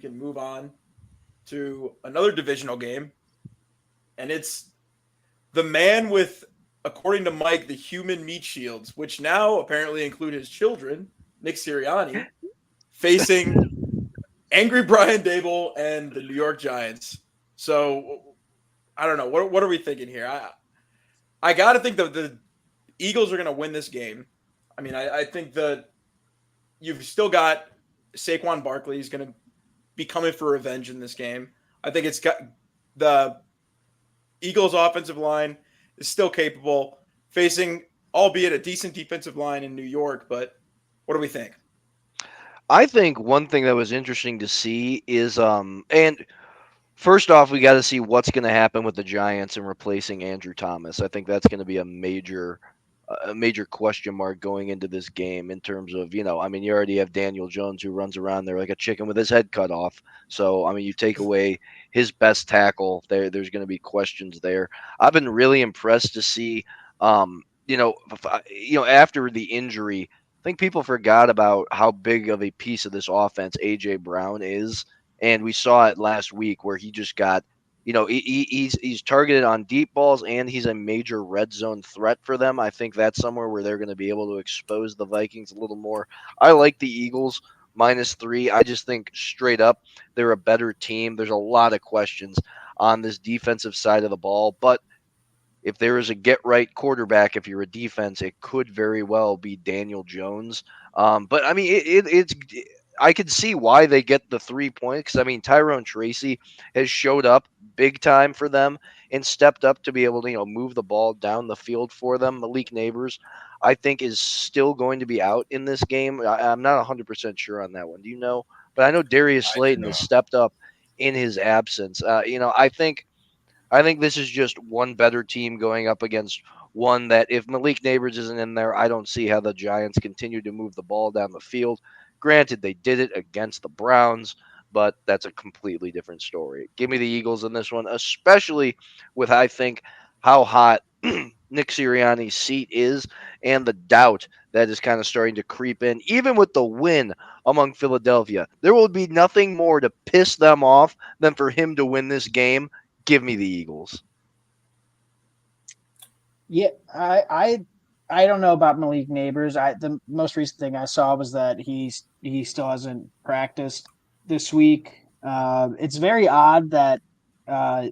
can move on to another divisional game, and it's the man with, according to Mike, the human meat shields, which now apparently include his children, Nick Sirianni, facing angry Brian Dable and the New York Giants. So I don't know. What are we thinking here? I got to think the Eagles are going to win this game. I mean, I think that you've still got Saquon Barkley is going to be coming for revenge in this game. I think it's got the Eagles' offensive line is still capable, facing albeit a decent defensive line in New York. But what do we think? I think one thing that was interesting to see is and first off, we got to see what's going to happen with the Giants and replacing Andrew Thomas. I think that's going to be a major question mark going into this game in terms of, I mean, you already have Daniel Jones who runs around there like a chicken with his head cut off. So, I mean, you take away his best tackle, there's going to be questions there. I've been really impressed to see, after the injury, I think people forgot about how big of a piece of this offense AJ Brown is, and we saw it last week where he just got, he's targeted on deep balls, and he's a major red zone threat for them. I think that's somewhere where they're going to be able to expose the Vikings a little more. I like the Eagles -3. I just think straight up they're a better team. There's a lot of questions on this defensive side of the ball, but if there is a get right quarterback, if you're a defense, it could very well be Daniel Jones. But I mean, it's I can see why they get the 3 points. I mean, Tyrone Tracy has showed up big time for them and stepped up to be able to move the ball down the field for them. Malik Neighbors, I think, is still going to be out in this game. I'm not 100% sure on that one. Do you know? But I know Darius I do Slayton has know. stepped up in his absence. I think this is just one better team going up against one that, if Malik Neighbors isn't in there, I don't see how the Giants continue to move the ball down the field. Granted, they did it against the Browns, but that's a completely different story. Give me the Eagles in this one, especially with, I think, how hot Nick Sirianni's seat is and the doubt that is kind of starting to creep in, even with the win among Philadelphia. There will be nothing more to piss them off than for him to win this game. Give me the Eagles. Yeah, I don't know about Malik Neighbors. The most recent thing I saw was that he still hasn't practiced this week. It's very odd that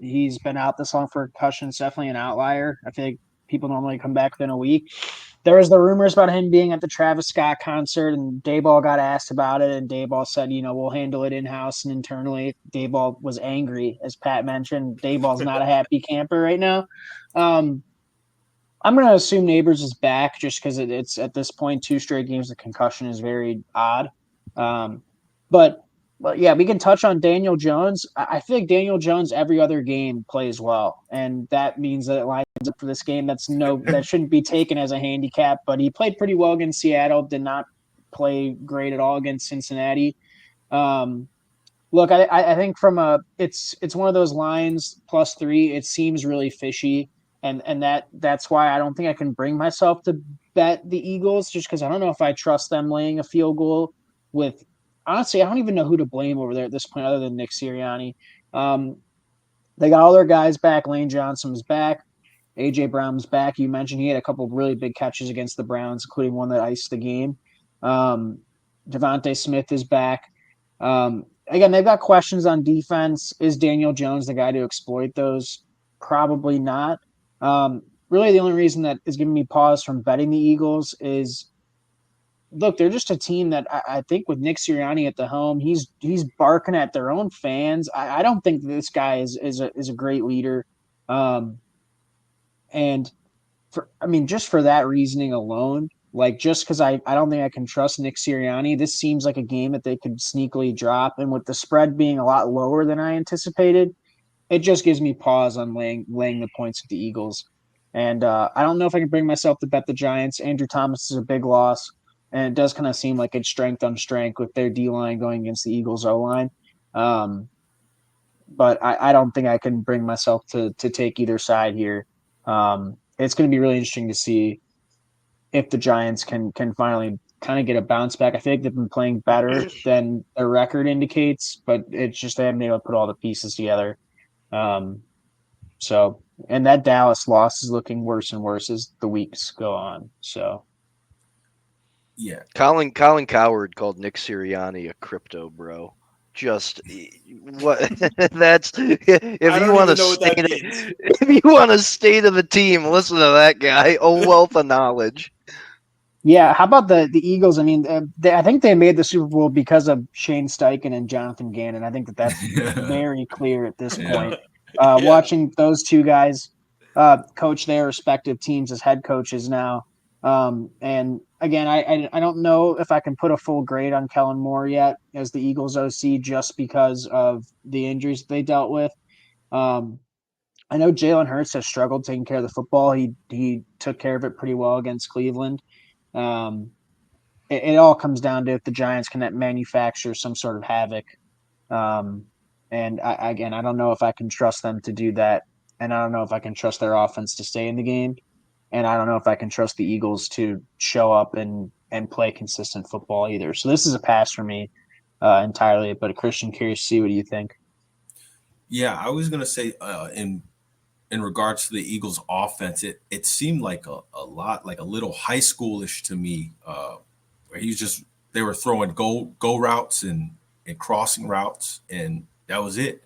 he's been out this long for a concussion. It's definitely an outlier. I feel like people normally come back within a week. There was the rumors about him being at the Travis Scott concert, and Dayball got asked about it, and Dayball said, we'll handle it in house and internally. Dayball was angry, as Pat mentioned. Dayball's not a happy camper right now. Um, I'm going to assume Neighbors is back just because it's at this point 2 straight games. The concussion is very odd. Um, but yeah, we can touch on Daniel Jones. I feel like Daniel Jones every other game plays well, and that means that it lines up for this game. That shouldn't be taken as a handicap. But he played pretty well against Seattle. Did not play great at all against Cincinnati. Um, Look, I think it's one of those lines +3. It seems really fishy, and that's why I don't think I can bring myself to bet the Eagles, just because I don't know if I trust them laying a field goal. With honestly, I don't even know who to blame over there at this point, other than Nick Sirianni. Um, they got all their guys back. Lane Johnson's back. AJ Brown's back. You mentioned he had a couple of really big catches against the Browns, including one that iced the game. Um, Devontae Smith is back. Again, they've got questions on defense. Is Daniel Jones the guy to exploit those? Probably not. Really, the only reason that is giving me pause from betting the Eagles is, look, they're just a team that I think with Nick Sirianni at the helm, he's barking at their own fans. I don't think this guy is a great leader. Um, and just for that reasoning alone, like just because I don't think I can trust Nick Sirianni, this seems like a game that they could sneakily drop. And with the spread being a lot lower than I anticipated, it just gives me pause on laying the points with the Eagles. And I don't know if I can bring myself to bet the Giants. Andrew Thomas is a big loss, and it does kind of seem like it's strength on strength with their D line going against the Eagles O line. Um, but I don't think I can bring myself to take either side here. It's going to be really interesting to see if the Giants can finally kind of get a bounce back. I feel like they've been playing better than their record indicates, but it's just they haven't been able to put all the pieces together. So, and that Dallas loss is looking worse and worse as the weeks go on. So, Yeah. Colin Coward called Nick Sirianni a crypto bro. Just what that's if I you don't want even to know what that state means. if you want a state of the team, listen to that guy. A wealth of knowledge. yeah, how about the Eagles? I mean, I think they made the Super Bowl because of Shane Steichen and Jonathan Gannon. I think that's very clear at this point. Yeah. Watching those two guys coach their respective teams as head coaches now. And again, I don't know if I can put a full grade on Kellen Moore yet as the Eagles OC just because of the injuries they dealt with. I know Jalen Hurts has struggled taking care of the football. He took care of it pretty well against Cleveland. Um, it all comes down to if the Giants can manufacture some sort of havoc. And again, I don't know if I can trust them to do that. And I don't know if I can trust their offense to stay in the game. And I don't know if I can trust the Eagles to show up and play consistent football either. So this is a pass for me entirely. But Christian, curious to see what do you think? Yeah, I was gonna say in regards to the Eagles offense, it seemed like a lot like a little high schoolish to me, where they were throwing go routes and crossing routes, and that was it.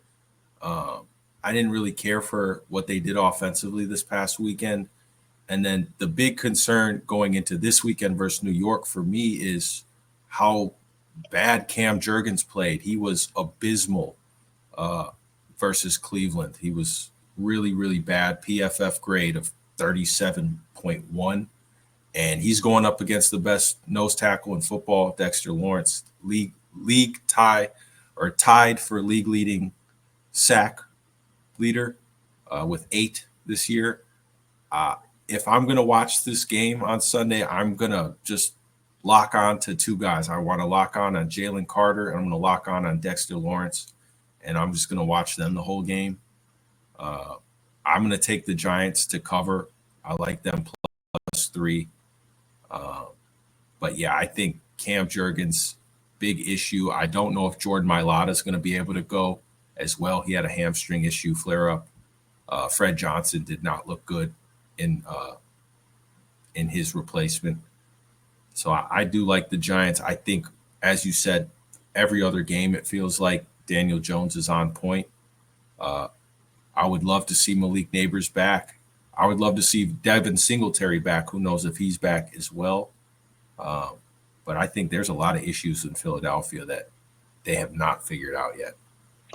I didn't really care for what they did offensively this past weekend. And then the big concern going into this weekend versus New York for me is how bad Cam Jurgens played. He was abysmal versus Cleveland. He was really, really bad. PFF grade of 37.1. And he's going up against the best nose tackle in football, Dexter Lawrence, league tied for league leading sack leader with 8 this year. If I'm going to watch this game on Sunday, I'm going to just lock on to 2 guys. I want to lock on Jalen Carter, and I'm going to lock on Dexter Lawrence, and I'm just going to watch them the whole game. I'm going to take the Giants to cover. I like them +3. But, yeah, I think Cam Jurgens, big issue. I don't know if Jordan Mailata is going to be able to go as well. He had a hamstring issue flare-up. Fred Johnson did not look good in his replacement. So I do like the Giants. I think, as you said, every other game it feels like Daniel Jones is on point. I would love to see Malik Neighbors back. I would love to see Devin Singletary back. Who knows if he's back as well. But I think there's a lot of issues in Philadelphia that they have not figured out yet.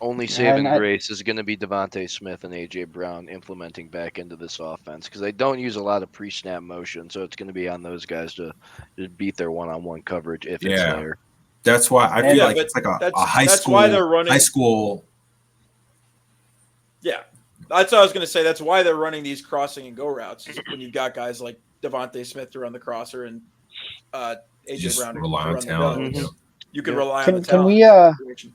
Only saving grace is going to be Devontae Smith and A.J. Brown implementing back into this offense because they don't use a lot of pre-snap motion, so it's going to be on those guys to just beat their one-on-one coverage if it's there. That's why I feel like it's like a high school. Why they're running high school. Yeah, that's what I was going to say. That's why they're running these crossing and go routes when you've got guys like Devontae Smith to run the crosser and A.J. Brown to run the talent. go. You can rely on the talent.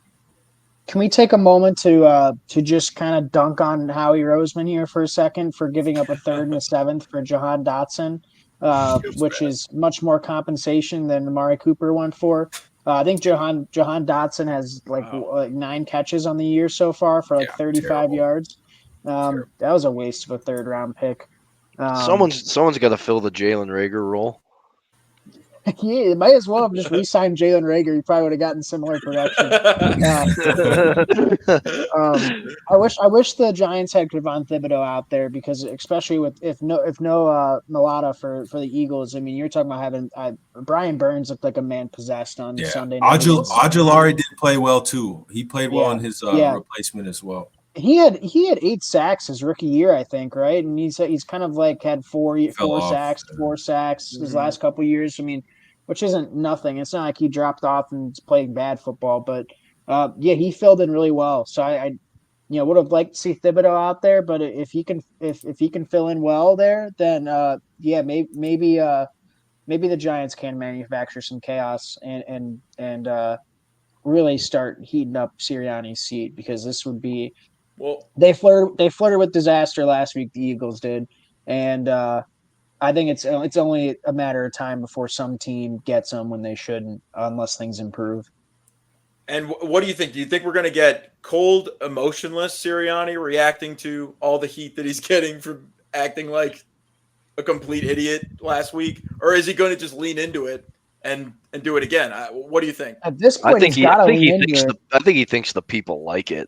Can we take a moment to just kind of dunk on Howie Roseman here for a second for giving up a 3rd and a 7th for Jahan Dotson, which is much more compensation than Amari Cooper went for. I think Jahan Dotson has like 9 catches on the year so far for 35 yards. That was a waste of a 3rd round pick. Someone's got to fill the Jalen Reagor role. Yeah, it might as well have just re-signed Jalen Reagor. He probably would have gotten similar production. I wish the Giants had Kayvon Thibodeau out there because, especially with if no Mailata for the Eagles. I mean, you're talking about having Brian Burns looked like a man possessed on Sunday night. Ojulari did play well too. He played well in his replacement as well. He had 8 sacks his rookie year, I think, right? And he's kind of like had 4 sacks his last couple of years. I mean, which isn't nothing. It's not like he dropped off and is playing bad football, but he filled in really well. So I would have liked to see Thibodeau out there, but if he can fill in well there, then maybe the Giants can manufacture some chaos and really start heating up Sirianni's seat because this would be. Well, they flirted with disaster last week. The Eagles did, and I think it's only a matter of time before some team gets him when they shouldn't, unless things improve. And what do you think? Do you think we're going to get cold, emotionless Sirianni reacting to all the heat that he's getting from acting like a complete idiot last week, or is he going to just lean into it and do it again? What do you think? At this I point, think he's he, got I to think lean he into thinks it. I think he thinks the people like it,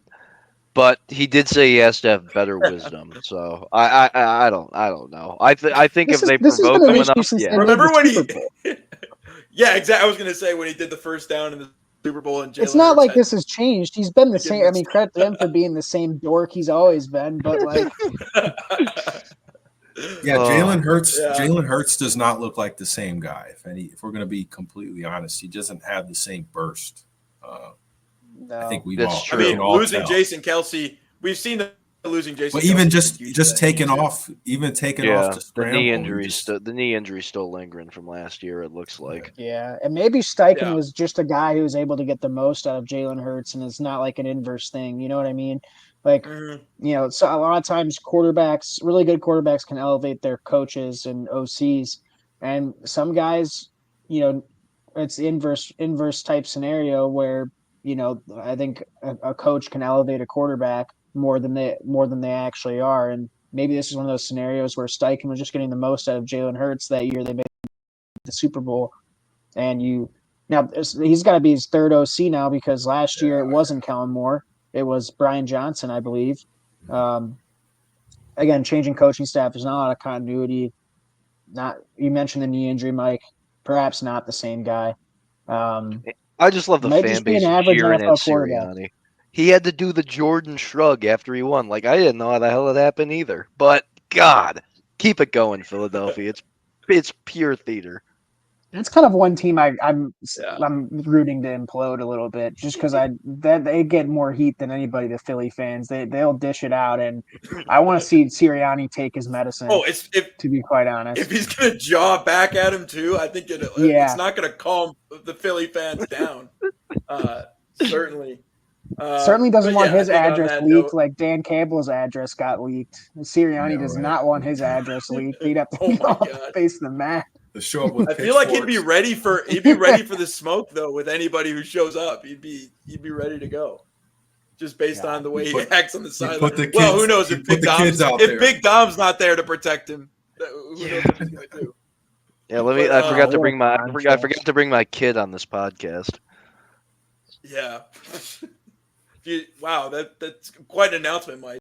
but he did say he has to have better wisdom. So I don't know. I think if they This has provoke been an him issue enough, since yeah. they made Remember the when Super Bowl. Yeah, exactly. I was going to say when he did the first down in the Super Bowl and Jalen It's not Hurts like had this has changed. He's been the to get same. I mean, mixed credit to him for being the same dork he's always been. But like, Yeah, Oh. Jalen Hurts. Yeah. Jalen Hurts does not look like the same guy. If we're going to be completely honest, he doesn't have the same burst. I no. think we've That's all. true. I we mean, can all losing tell. Jason Kelsey, we've seen the losing Jason. But even Kelce is a huge just thing, taking too. off, even taking Yeah, off to the scramble, knee he injury, just- the knee injury still lingering from last year. It looks like. Yeah, and maybe Steichen Yeah. was just a guy who was able to get the most out of Jalen Hurts, and it's not like an inverse thing. You know what I mean? Like, Mhm. so a lot of times quarterbacks, really good quarterbacks, can elevate their coaches and OCs, and some guys, it's inverse type scenario where I think a coach can elevate a quarterback more than they actually are, and maybe this is one of those scenarios where Steichen was just getting the most out of Jalen Hurts that year. They made the Super Bowl, and he's got to be his third OC now because last year it wasn't Kellen Moore, it was Brian Johnson, I believe. Again, changing coaching staff, there's not a lot of continuity. Not you mentioned the knee injury, Mike. Perhaps not the same guy. I just love the Might fan just be an base average cheering at NFL quarterback. Sirianni. He had to do the Jordan shrug after he won. Like I didn't know how the hell it happened either. But God, keep it going, Philadelphia. It's pure theater. It's kind of one team I'm Yeah. rooting to implode a little bit, just because they get more heat than anybody. The Philly fans, they'll dish it out, and I want to see Sirianni take his medicine. Oh, if To be quite honest, if he's gonna jaw back at him too, I think Yeah. it's not gonna calm the Philly fans down. Certainly. certainly doesn't but want yeah, his I think on address that leaked note- like Dan Campbell's address got leaked. Sirianni Yeah, does right. not want his address leaked. He'd have to Oh my go God. face the mat. to show up with I feel like he'd be pitchforks. ready for the smoke though with anybody who shows up. He'd be ready to go. Just based Yeah. on the way he put- acts on the put sideline. the Well, who kids- knows you if put Big the kids Dom's out if there. Big Dom's not there to protect him. Who knows what he's gonna do? Yeah, let me. But, I forgot to what bring a my. I contrast. forgot to bring my kid on this podcast. Yeah. Wow, that's quite an announcement, Mike.